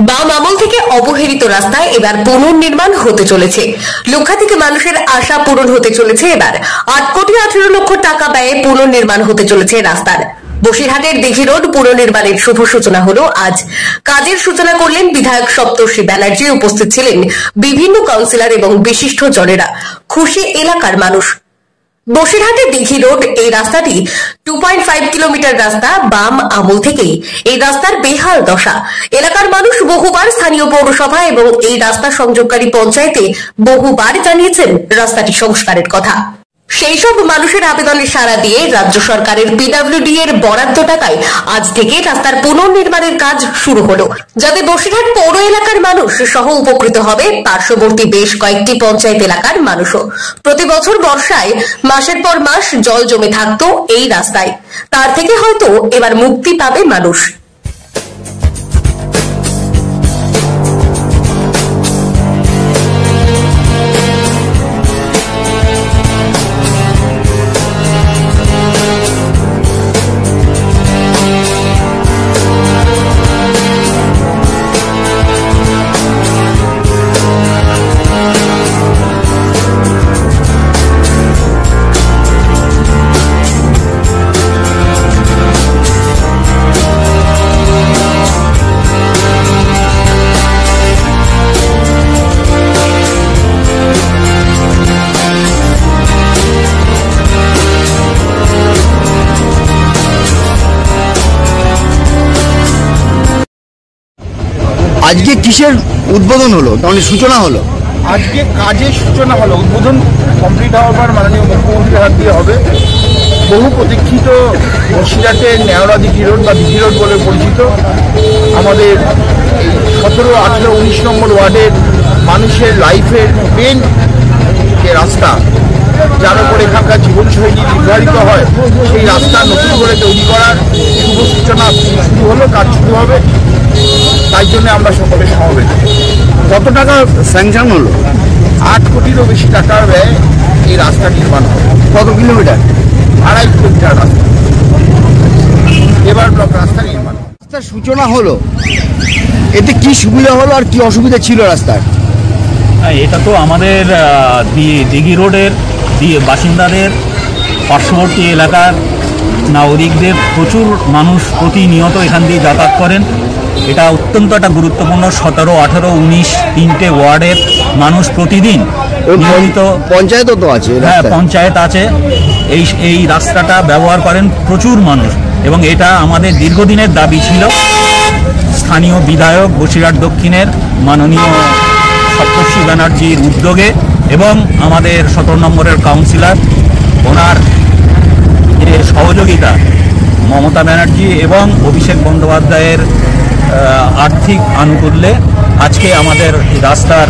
বাম আমল থেকে অবহেলিত রাস্তায় এবার পুনর্নির্মাণ হতে চলেছে। লক্ষাধিক মানুষের আশা পূরণ হতে চলেছে। এবার 8 কোটি 18 লক্ষ টাকা ব্যয়ে পুনর্নির্মাণ হতে চলেছে রাস্তার। বসিরহাটের দিঘি রোড পুনর্নির্মাণের শুভ সূচনা হলো আজ। কাজের সূচনা করলেন বিধায়ক সপ্তর্ষি ব্যানার্জি। উপস্থিত ছিলেন বিভিন্ন কাউন্সিলর এবং বিশিষ্ট জনেরা। খুশি এলাকার মানুষ। বসিরহাটের দিঘি রোড এই রাস্তাটি 2.5 কিলোমিটার রাস্তা। বাম আমল থেকেই এই রাস্তার বেহাল দশা। এলাকার মানুষ বহুবার স্থানীয় পৌরসভা এবং এই রাস্তা সংযোগকারী পঞ্চায়েতে বহুবার জানিয়েছেন রাস্তাটি সংস্কারের কথা। সেই সব মানুষের আবেদনে সাড়া দিয়ে রাজ্য সরকারের পিডব্লিউডি এর বরাদ্দ টাকায় আজ থেকে রাস্তার পুনর্নির্মাণের কাজ শুরু হলো, যাতে বসিরহাট পৌর এলাকার মানুষ সহ উপকৃত হবে পার্শ্ববর্তী বেশ কয়েকটি পঞ্চায়েত এলাকার মানুষও। প্রতি বছর বর্ষায় মাসের পর মাস জল জমে থাকতো এই রাস্তায়। তার থেকে হয়তো এবার মুক্তি পাবে মানুষ। আজকে কিসের উদ্বোধন হলো, তাহলে সূচনা হলো? আজকে কাজের সূচনা হলো। উদ্বোধন কমপ্লিট হওয়ার পর মাননীয় মুখ্যমন্ত্রীর হাত দিয়ে হবে। বহু প্রতীক্ষিত বসিরহাটের নেওড়া দিঘি রোড বা দিঘি রোড বলে পরিচিত আমাদের 17, 18, 19 নম্বর ওয়ার্ডের মানুষের লাইফের মেন যে রাস্তা, যার উপর এখানকার জীবনশৈলী নির্ধারিত হয়, সেই রাস্তা নতুন করে তৈরি করার শুভ সূচনা শুরু হলো। কাজ শুরু হবে, তাই জন্য আমরা সকলে সমবেত। কত টাকা স্যাংশন হলো? 8 কোটিরও বেশি টাকার ব্যয় এই রাস্তা নির্মাণ হবে। কত কিলোমিটার? 2.5 কিলোমিটার রাস্তা এবার ব্লক রাস্তা নির্মাণ। রাস্তার সূচনা হলো, এতে কি সুবিধা হলো আর কি অসুবিধা ছিল রাস্তার? এটা তো আমাদের দিঘি রোডের বাসিন্দাদের, পার্শ্ববর্তী এলাকার নাগরিকদের, প্রচুর মানুষ প্রতিনিয়ত এখান দিয়ে যাতায়াত করেন। এটা অত্যন্ত একটা গুরুত্বপূর্ণ। 17, 18, 19 তিনটে ওয়ার্ডের মানুষ প্রতিদিন নিয়মিত। পঞ্চায়েতও তো আছে? হ্যাঁ, পঞ্চায়েত আছে। এই রাস্তাটা ব্যবহার করেন প্রচুর মানুষ এবং এটা আমাদের দীর্ঘদিনের দাবি ছিল। স্থানীয় বিধায়ক বসিরহাট দক্ষিণের মাননীয় সপ্তর্ষি ব্যানার্জির উদ্যোগে এবং আমাদের 17 নম্বরের কাউন্সিলর ওনার যে সহযোগিতা, মমতা ব্যানার্জি এবং অভিষেক বন্দ্যোপাধ্যায়ের আর্থিক আনুকূল্যে আজকে আমাদের রাস্তার